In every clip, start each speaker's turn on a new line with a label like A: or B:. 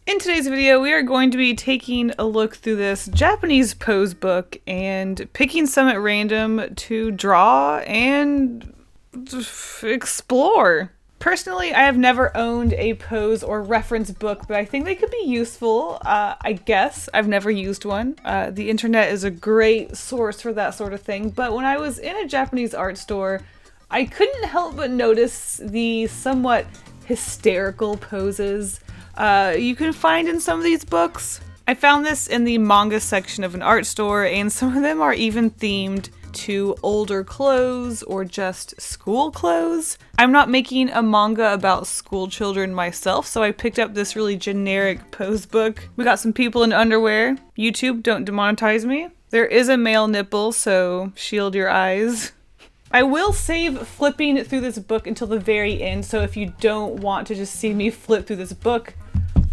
A: In today's video, we are going to be taking a look through this Japanese pose book and picking some at random to draw and explore. Personally, I have never owned a pose or reference book, but I think they could be useful. I guess I've never used one. The internet is a great source for that sort of thing, but when I was in a Japanese art store, I couldn't help but notice the somewhat hysterical poses you can find in some of these books. I found this in the manga section of an art store, and some of them are even themed to older clothes or just school clothes. I'm not making a manga about school children myself, so I picked up this really generic pose book. We got some people in underwear. YouTube, don't demonetize me. There is a male nipple, so shield your eyes. I will save flipping through this book until the very end, so if you don't want to just see me flip through this book,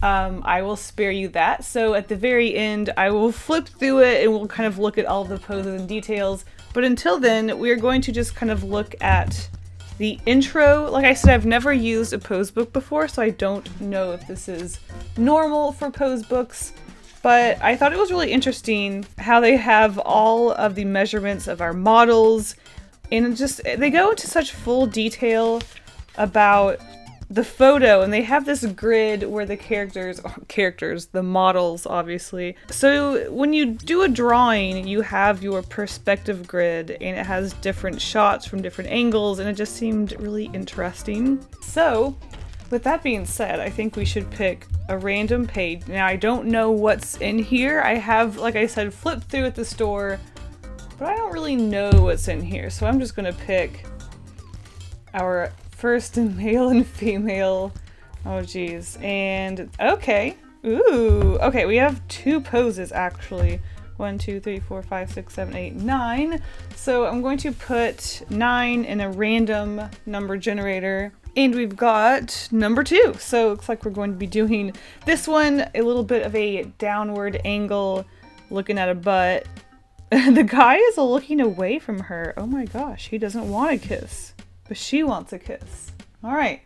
A: I will spare you that. So at the very end, I will flip through it and we'll kind of look at all of the poses and details. But until then, we are going to just kind of look at the intro. Like I said, I've never used a pose book before, so I don't know if this is normal for pose books. But I thought it was really interesting how they have all of the measurements of our models, and they go into such full detail about the photo, and they have this grid where the the models, obviously. So when you do a drawing, you have your perspective grid, and it has different shots from different angles, and it just seemed really interesting. So with that being said, I think we should pick a random page. Now, I don't know what's in here. I have, like I said, flipped through at the store, but I don't really know what's in here. So I'm just gonna pick our first male and female. Oh geez. And okay. Ooh. Okay, we have two poses actually. 1, 2, 3, 4, 5, 6, 7, 8, 9. So I'm going to put 9 in a random number generator. And we've got number 2. So it looks like we're going to be doing this one, a little bit of a downward angle, looking at a butt. The guy is looking away from her. Oh my gosh, he doesn't want a kiss. But she wants a kiss. All right.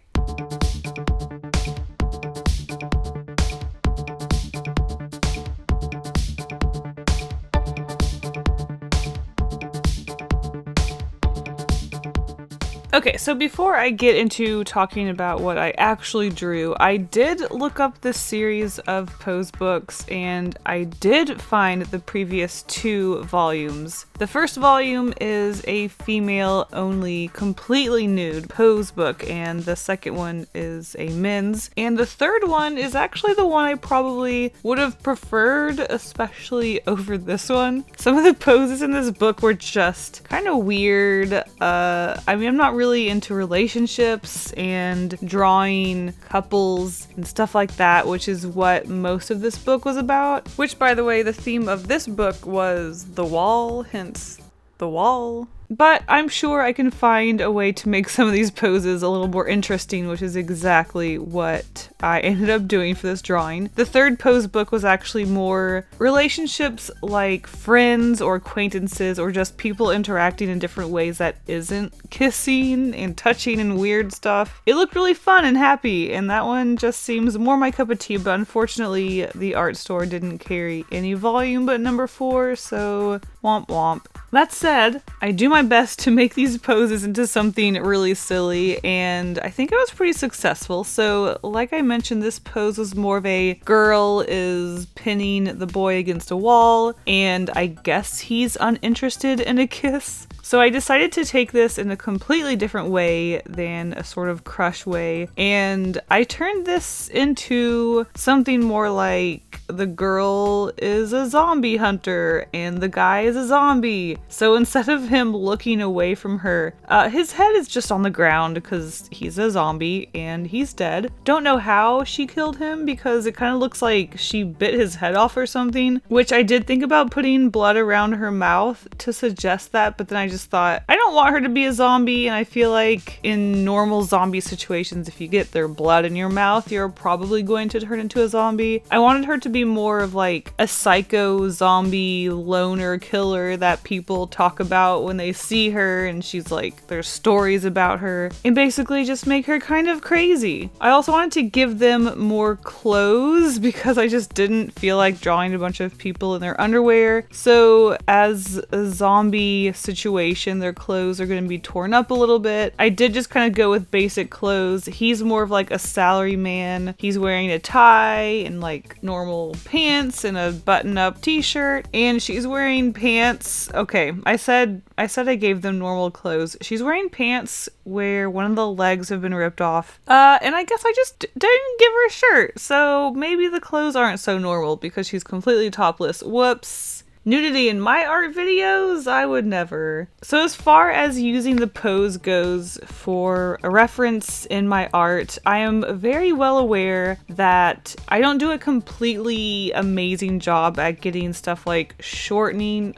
A: Okay, so before I get into talking about what I actually drew, I did look up this series of pose books, and I did find the previous 2 volumes. The first volume is a female-only, completely nude pose book, and the second one is a men's. And the third one is actually the one I probably would have preferred, especially over this one. Some of the poses in this book were just kind of weird. I'm not really into relationships and drawing couples and stuff like that, which is what most of this book was about. Which, by the way, the theme of this book was the wall, hence the wall. But I'm sure I can find a way to make some of these poses a little more interesting, which is exactly what I ended up doing for this drawing. The third pose book was actually more relationships like friends or acquaintances or just people interacting in different ways that isn't kissing and touching and weird stuff. It looked really fun and happy, and that one just seems more my cup of tea, but unfortunately the art store didn't carry any volume but number 4, so womp womp. That said, I do my best to make these poses into something really silly, and I think I was pretty successful. So like I mentioned, this pose was more of a girl is pinning the boy against a wall, and I guess he's uninterested in a kiss. So I decided to take this in a completely different way than a sort of crush way, and I turned this into something more like the girl is a zombie hunter and the guy is a zombie. So instead of him looking away from her, his head is just on the ground because he's a zombie and he's dead. Don't know how she killed him because it kind of looks like she bit his head off or something, which I did think about putting blood around her mouth to suggest that, but then I just thought, I don't want her to be a zombie, and I feel like in normal zombie situations, if you get their blood in your mouth, you're probably going to turn into a zombie. I wanted her to be be more of like a psycho zombie loner killer that people talk about when they see her, and she's like, there's stories about her, and basically just make her kind of crazy. I also wanted to give them more clothes because I just didn't feel like drawing a bunch of people in their underwear. So as a zombie situation, their clothes are going to be torn up a little bit. I did just kind of go with basic clothes. He's more of like a salary man. He's wearing a tie and like normal pants and a button-up t-shirt, and she's wearing pants. Okay, I said I gave them normal clothes. She's wearing pants where one of the legs have been ripped off. And I guess I just didn't give her a shirt. So maybe the clothes aren't so normal because she's completely topless. Whoops. Nudity in my art videos? I would never. So as far as using the pose goes for a reference in my art, I am very well aware that I don't do a completely amazing job at getting stuff like foreshortening,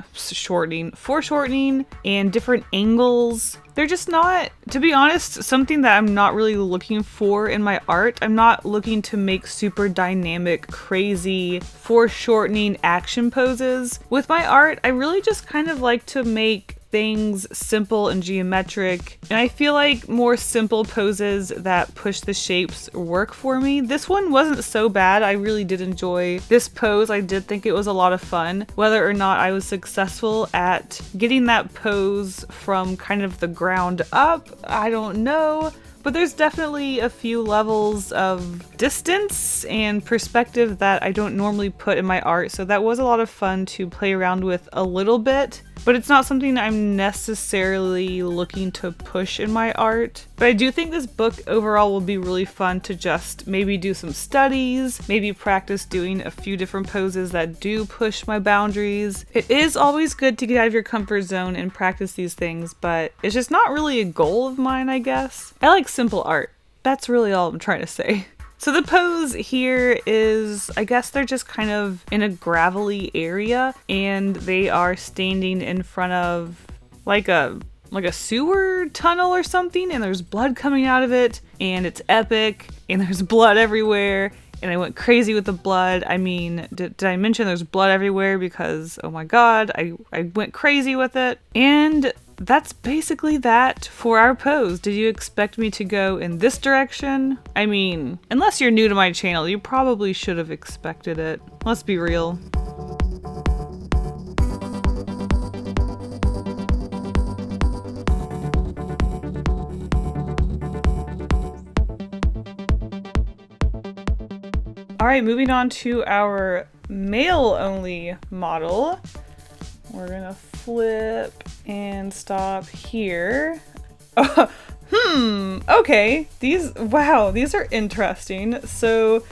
A: and different angles. They're just not, to be honest, something that I'm not really looking for in my art. I'm not looking to make super dynamic, crazy, foreshortening action poses. With my art, I really just kind of like to make things simple and geometric, and I feel like more simple poses that push the shapes work for me. This one wasn't so bad. I really did enjoy this pose. I did think it was a lot of fun. Whether or not I was successful at getting that pose from kind of the ground up, I don't know. But there's definitely a few levels of distance and perspective that I don't normally put in my art, so that was a lot of fun to play around with a little bit. But it's not something I'm necessarily looking to push in my art. But I do think this book overall will be really fun to just maybe do some studies, maybe practice doing a few different poses that do push my boundaries. It is always good to get out of your comfort zone and practice these things, but it's just not really a goal of mine, I guess. I like simple art. That's really all I'm trying to say. So the pose here is, I guess they're just kind of in a gravelly area, and they are standing in front of like a sewer tunnel or something, and there's blood coming out of it, and it's epic, and there's blood everywhere, and I went crazy with the blood. I mean, did I mention there's blood everywhere? Because, oh my god, I went crazy with it. And that's basically that for our pose. Did you expect me to go in this direction? I mean, unless you're new to my channel, you probably should have expected it. Let's be real. All right, moving on to our male-only model. We're gonna flip and stop here. Okay, these are interesting. So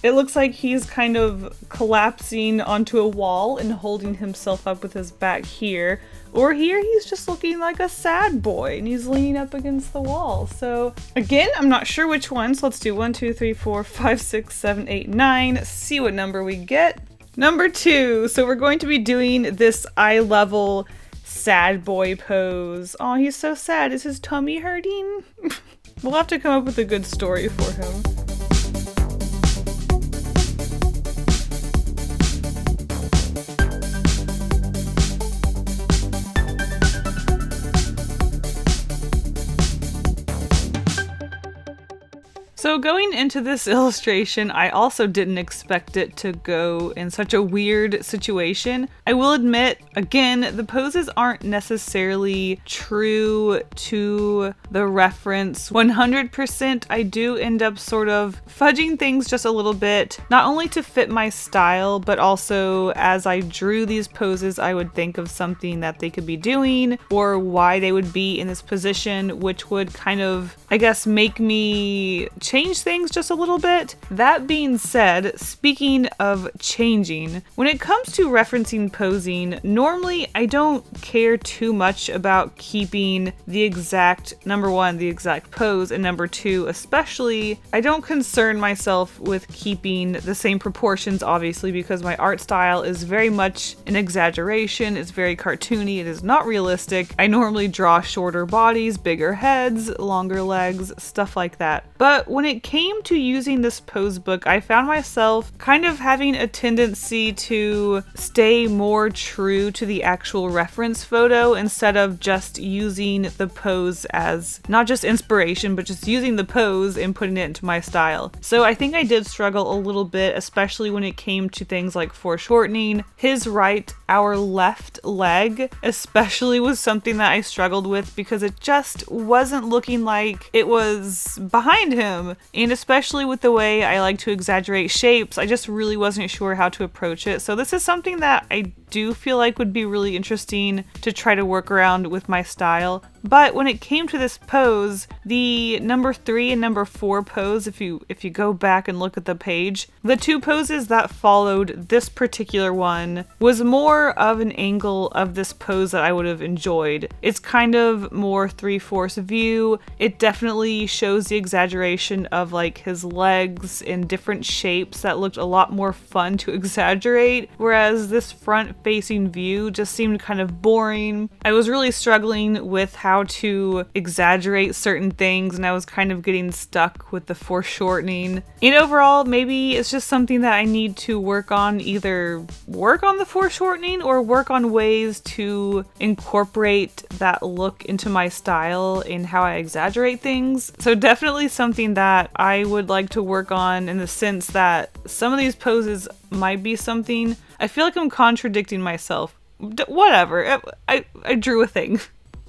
A: it looks like he's kind of collapsing onto a wall and holding himself up with his back here. Or here he's just looking like a sad boy and he's leaning up against the wall. So again, I'm not sure which one. So let's do 1, 2, 3, 4, 5, 6, 7, 8, 9. See what number we get. Number 2. So we're going to be doing this eye level sad boy pose. Oh, he's so sad. Is his tummy hurting? We'll have to come up with a good story for him. So going into this illustration, I also didn't expect it to go in such a weird situation. I will admit, again, the poses aren't necessarily true to the reference 100%. I do end up sort of fudging things just a little bit, not only to fit my style, but also as I drew these poses, I would think of something that they could be doing or why they would be in this position, which would kind of, I guess, make me change things just a little bit. That being said, speaking of changing, when it comes to referencing posing, normally I don't care too much about keeping the exact, number one, the exact pose, and number two, especially, I don't concern myself with keeping the same proportions, obviously, because my art style is very much an exaggeration. It's very cartoony. It is not realistic. I normally draw shorter bodies, bigger heads, longer legs, stuff like that. But when it came to using this pose book, I found myself kind of having a tendency to stay more true to the actual reference photo instead of just using the pose as not just inspiration, but just using the pose and putting it into my style. So I think I did struggle a little bit, especially when it came to things like foreshortening. His right, our left leg, especially was something that I struggled with because it just wasn't looking like it was behind him. And especially with the way I like to exaggerate shapes, I just really wasn't sure how to approach it. So this is something that I do feel like would be really interesting to try to work around with my style. But when it came to this pose, the number 3 and number 4 pose, if you go back and look at the page, the two poses that followed this particular one was more of an angle of this pose that I would have enjoyed. It's kind of more 3/4 view. It definitely shows the exaggeration of like his legs in different shapes that looked a lot more fun to exaggerate, whereas this front facing view just seemed kind of boring. I was really struggling with how to exaggerate certain things, and I was kind of getting stuck with the foreshortening. And overall, maybe it's just something that I need to work on, either work on the foreshortening or work on ways to incorporate that look into my style and how I exaggerate things. So definitely something that I would like to work on, in the sense that some of these poses might be something. I feel like I'm contradicting myself. Whatever. I drew a thing.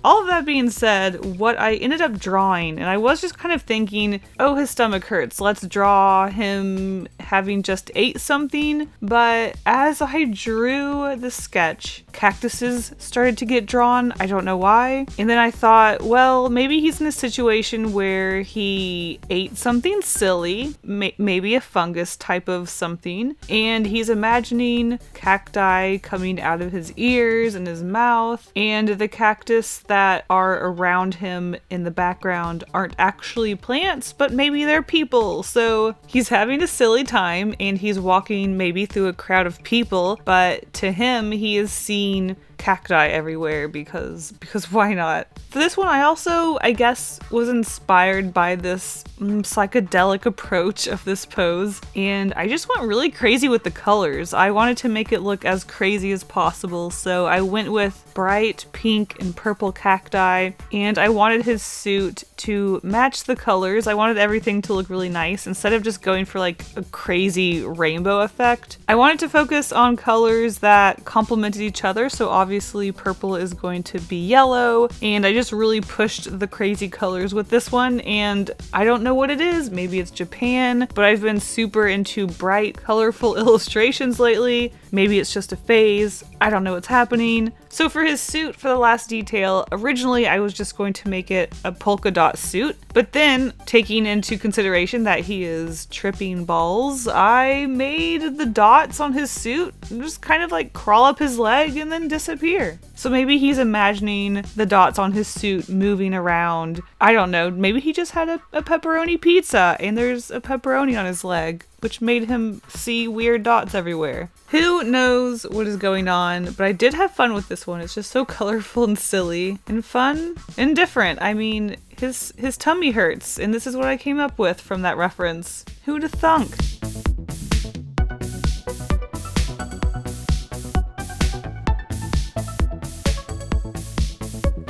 A: All of that being said, what I ended up drawing, and I was just kind of thinking, oh, his stomach hurts, let's draw him having just ate something. But as I drew the sketch, cactuses started to get drawn. I don't know why. And then I thought, well, maybe he's in a situation where he ate something silly, maybe a fungus type of something, and he's imagining cacti coming out of his ears and his mouth, and the cactus that are around him in the background aren't actually plants, but maybe they're people. So he's having a silly time and he's walking maybe through a crowd of people, but to him, he is seeing cacti everywhere because why not? For this one, I also, I guess, was inspired by this psychedelic approach of this pose, and I just went really crazy with the colors. I wanted to make it look as crazy as possible, so I went with bright pink and purple cacti, and I wanted his suit to match the colors. I wanted everything to look really nice instead of just going for like a crazy rainbow effect. I wanted to focus on colors that complemented each other, so obviously purple is going to be yellow, and I just really pushed the crazy colors with this one, and I don't know what it is. Maybe it's Japan, but I've been super into bright, colorful illustrations lately. Maybe it's just a phase. I don't know what's happening. So for his suit, for the last detail, originally I was just going to make it a polka dot suit, but then taking into consideration that he is tripping balls, I made the dots on his suit just kind of like crawl up his leg and then disappear. So maybe he's imagining the dots on his suit moving around. I don't know, maybe he just had a pepperoni pizza and there's a pepperoni on his leg, which made him see weird dots everywhere. Who knows what is going on, but I did have fun with this one. It's just so colorful and silly and fun and different. I mean, his tummy hurts, and this is what I came up with from that reference. Who'da thunk?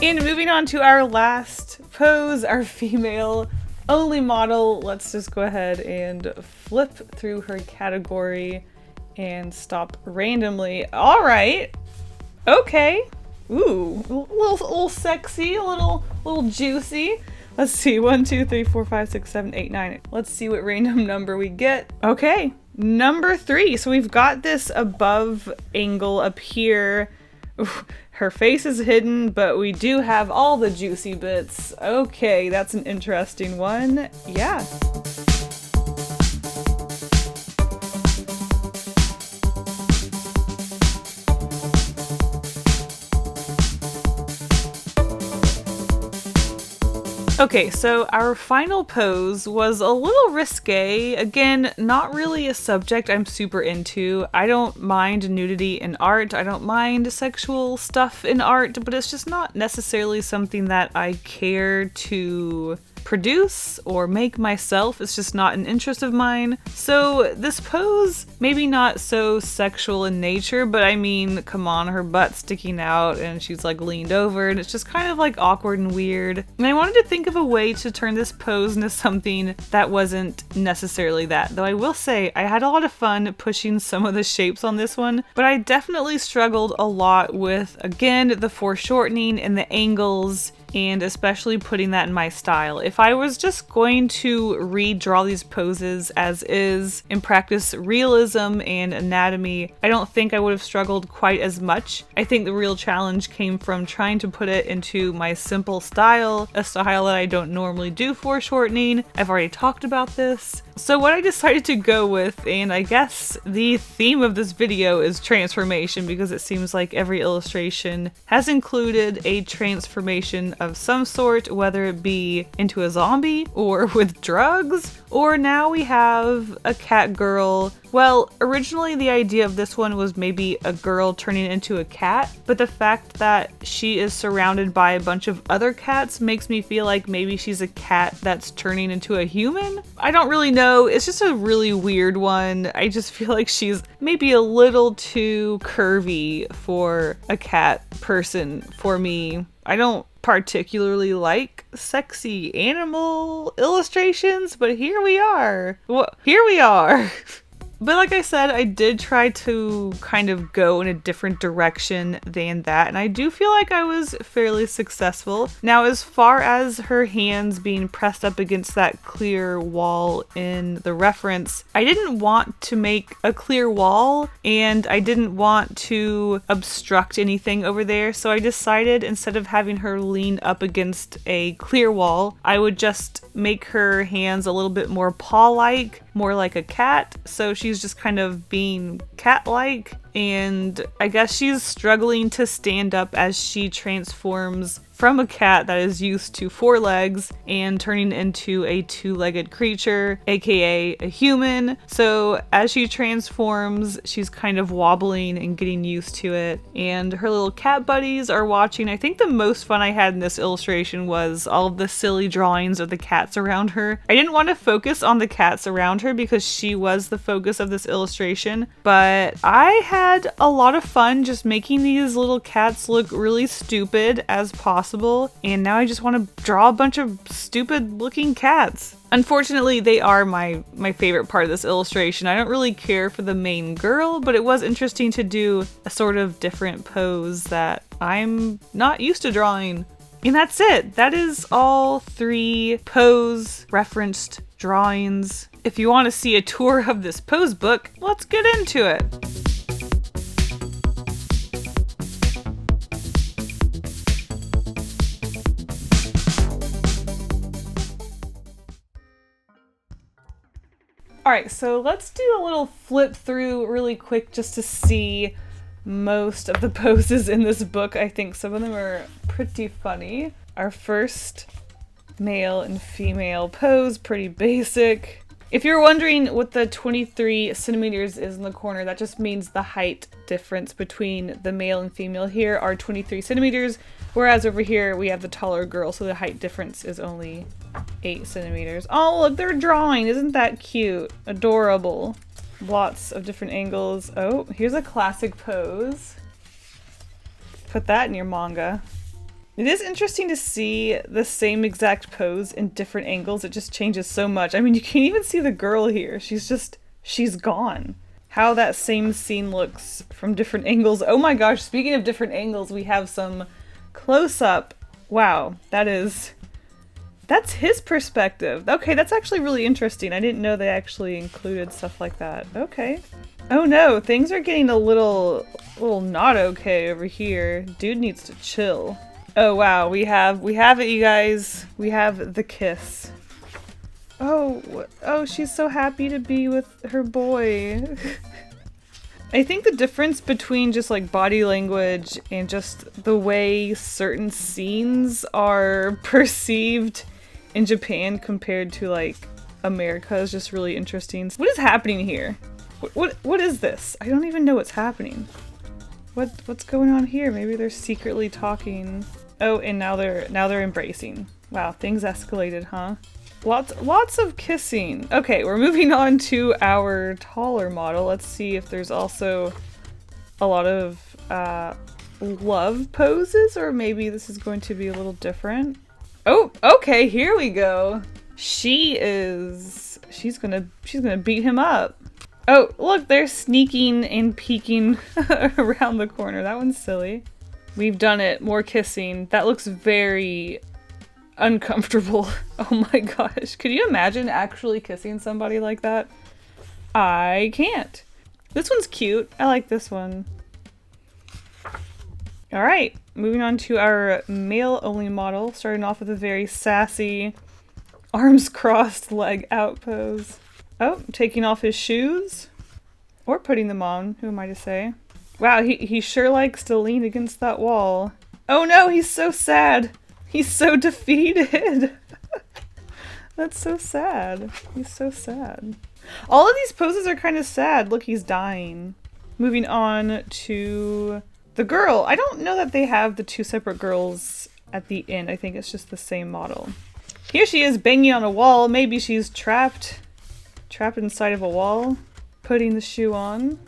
A: And moving on to our last pose, our female only model. Let's just go ahead and flip through her category and stop randomly. All right. Okay. Ooh, a little sexy, a little juicy. Let's see. 1, 2, 3, 4, 5, 6, 7, 8, 9. Let's see what random number we get. Okay. Number 3. So we've got this above angle up here. Ooh, her face is hidden, but we do have all the juicy bits. Okay, that's an interesting one. Yeah. Okay, so our final pose was a little risque. Again, not really a subject I'm super into. I don't mind nudity in art. I don't mind sexual stuff in art, but it's just not necessarily something that I care to produce or make myself. It's just not an interest of mine. So this pose, maybe not so sexual in nature, but I mean, come on, her butt's sticking out and she's like leaned over and it's just kind of like awkward and weird. And I wanted to think of a way to turn this pose into something that wasn't necessarily that. Though I will say I had a lot of fun pushing some of the shapes on this one, but I definitely struggled a lot with, again, the foreshortening and the angles, and especially putting that in my style. If I was just going to redraw these poses as is and practice realism and anatomy, I don't think I would have struggled quite as much. I think the real challenge came from trying to put it into my simple style, a style that I don't normally do foreshortening. I've already talked about this. So what I decided to go with, and I guess the theme of this video is transformation, because it seems like every illustration has included a transformation of some sort, whether it be into a zombie or with drugs, or now we have a cat girl. Well, originally the idea of this one was maybe a girl turning into a cat, but the fact that she is surrounded by a bunch of other cats makes me feel like maybe she's a cat that's turning into a human? I don't really know. It's just a really weird one. I just feel like she's maybe a little too curvy for a cat person for me. I don't particularly like sexy animal illustrations, but here we are. Well, here we are. But like I said, I did try to kind of go in a different direction than that, and I do feel like I was fairly successful. Now, as far as her hands being pressed up against that clear wall in the reference, I didn't want to make a clear wall, and I didn't want to obstruct anything over there, so I decided instead of having her lean up against a clear wall, I would just make her hands a little bit more paw-like, more like a cat, so she's just kind of being cat-like, and I guess she's struggling to stand up as she transforms from a cat that is used to 4 legs and turning into a 2-legged creature, aka a human. So as she transforms, she's kind of wobbling and getting used to it, and her little cat buddies are watching. I think the most fun I had in this illustration was all of the silly drawings of the cats around her. I didn't want to focus on the cats around her because she was the focus of this illustration, but I had a lot of fun just making these little cats look really stupid as possible, and now I just want to draw a bunch of stupid looking cats. Unfortunately, they are my favorite part of this illustration. I don't really care for the main girl, but it was interesting to do a sort of different pose that I'm not used to drawing. And that's it. That is all 3 pose referenced drawings. If you want to see a tour of this pose book, let's get into it. Alright, so let's do a little flip through really quick just to see most of the poses in this book. I think some of them are pretty funny. Our first male and female pose, pretty basic. If you're wondering what the 23 centimeters is in the corner, that just means the height difference between the male and female here are 23 centimeters, whereas over here we have the taller girl, so the height difference is only 8 centimeters. Oh, look, they're drawing. Isn't that cute? Adorable. Lots of different angles. Oh, here's a classic pose. Put that in your manga. It is interesting to see the same exact pose in different angles. It just changes so much. I mean, you can't even see the girl here. She's gone. How that same scene looks from different angles. Oh my gosh, speaking of different angles, we have some close-up. Wow, that's his perspective. Okay, that's actually really interesting. I didn't know they actually included stuff like that. Okay. Oh no, things are getting a little not okay over here. Dude needs to chill. Oh wow, we have it, you guys. We have the kiss. Oh, she's so happy to be with her boy. I think the difference between just like body language and just the way certain scenes are perceived in Japan compared to like America is just really interesting. What is happening here? What is this? I don't even know what's happening. What's going on here? Maybe they're secretly talking. Oh, and now they're embracing. Wow, things escalated, huh? Lots of kissing. Okay, we're moving on to our taller model. Let's see if there's also a lot of love poses, or maybe this is going to be a little different. Oh, okay, here we go. She's gonna beat him up. Oh, look, they're sneaking and peeking around the corner. That one's silly. We've done it. More kissing. That looks very uncomfortable. Oh my gosh. Could you imagine actually kissing somebody like that? I can't. This one's cute. I like this one. Alright, moving on to our male-only model, starting off with a very sassy arms crossed, leg out pose. Oh, taking off his shoes. Or putting them on, who am I to say? Wow, he sure likes to lean against that wall. Oh no, he's so sad. He's so defeated. That's so sad. He's so sad. All of these poses are kind of sad. Look, he's dying. Moving on to the girl. I don't know that they have the two separate girls at the end. I think it's just the same model. Here she is banging on a wall. Maybe she's trapped inside of a wall. Putting the shoe on.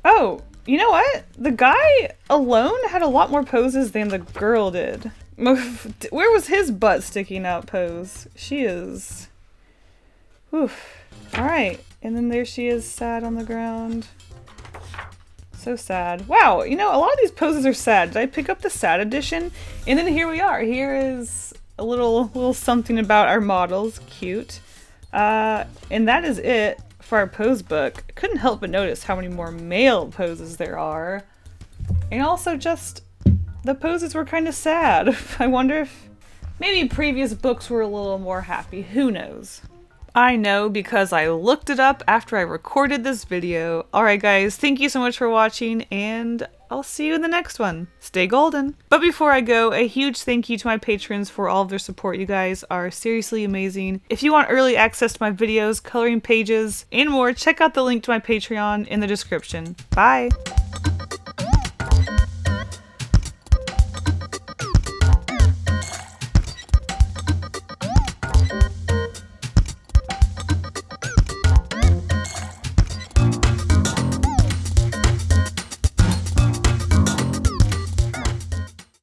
A: Oh, you know what? The guy alone had a lot more poses than the girl did. Where was his butt sticking out pose? She is... Oof. Alright, and then there she is, sad on the ground. So sad. Wow, you know, a lot of these poses are sad. Did I pick up the sad edition? And then here we are. Here is a little something about our models. Cute. And that is it for our pose book. I couldn't help but notice how many more male poses there are. And also just the poses were kind of sad. I wonder if maybe previous books were a little more happy. Who knows? I know because I looked it up after I recorded this video. Alright guys, thank you so much for watching, and I'll see you in the next one. Stay golden. But before I go, a huge thank you to my patrons for all of their support. You guys are seriously amazing. If you want early access to my videos, coloring pages, and more, check out the link to my Patreon in the description. Bye!